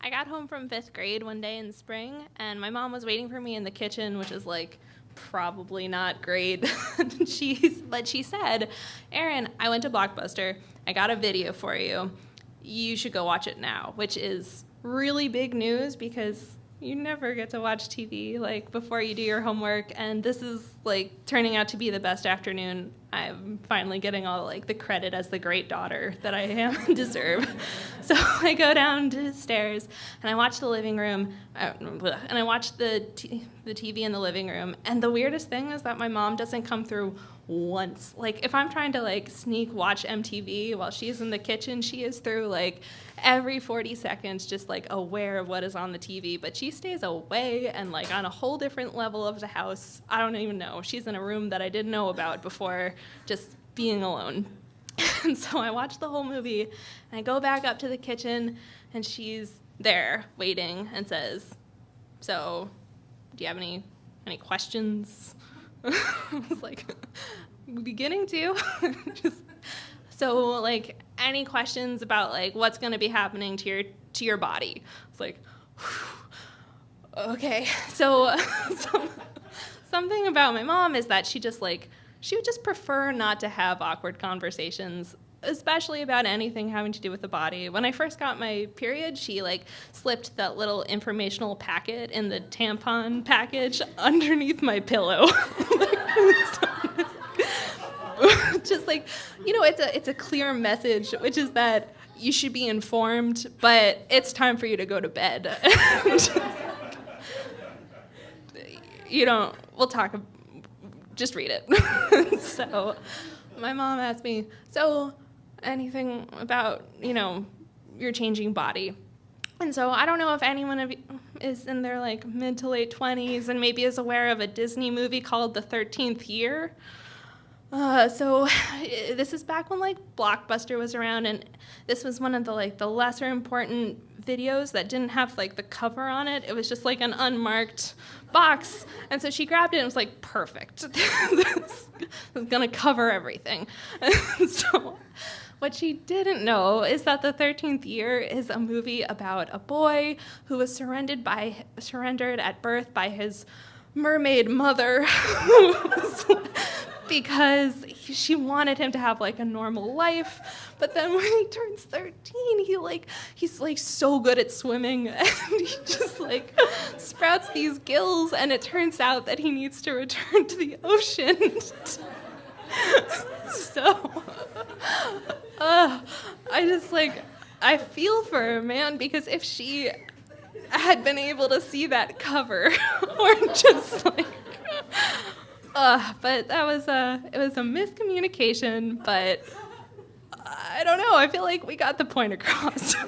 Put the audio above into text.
I got home from 5th grade one day in spring, and my mom was waiting for me in the kitchen, which is like probably not great. But she said, Eryn, I went to Blockbuster. I got a video for you. You should go watch it now, which is really big news because you never get to watch TV like before you do your homework, and this is like turning out to be the best afternoon. I'm finally getting all like the credit as the great daughter that I am and deserve. So I go down to the stairs and I watch the living room, and I watch the TV in the living room. And the weirdest thing is that my mom doesn't come through once. Like if I'm trying to like sneak watch MTV while she's in the kitchen, she is through like every 40 seconds just like aware of what is on the TV, but she stays away and like on a whole different level of the house. I don't even know. She's in a room that I didn't know about before, just being alone. And so I watch the whole movie and I go back up to the kitchen and she's there waiting and says, so do you have any questions? I was like, beginning to. So like any questions about like what's going to be happening to your body? It's like, okay. So something about my mom is that she would just prefer not to have awkward conversations, especially about anything having to do with the body. When I first got my period, she like slipped that little informational packet in the tampon package underneath my pillow. Just like, it's a clear message, which is that you should be informed, but it's time for you to go to bed. We'll talk, just read it. So my mom asked me, so anything about, your changing body? And so I don't know if anyone of you is in their like mid to late 20s and maybe is aware of a Disney movie called The 13th Year. So this is back when like Blockbuster was around, and this was one of the lesser important videos that didn't have like the cover on it. It was just like an unmarked box, and so she grabbed it and was like, perfect. This is gonna cover everything. So what she didn't know is that The 13th Year is a movie about a boy who was surrendered at birth by his mermaid mother because she wanted him to have like a normal life. But then when he turns 13, he's like so good at swimming, and he just like sprouts these gills, and it turns out that he needs to return to the ocean. So I feel for her, man, because if she had been able to see that cover, or just like, but it was a miscommunication, but I don't know, I feel like we got the point across. So.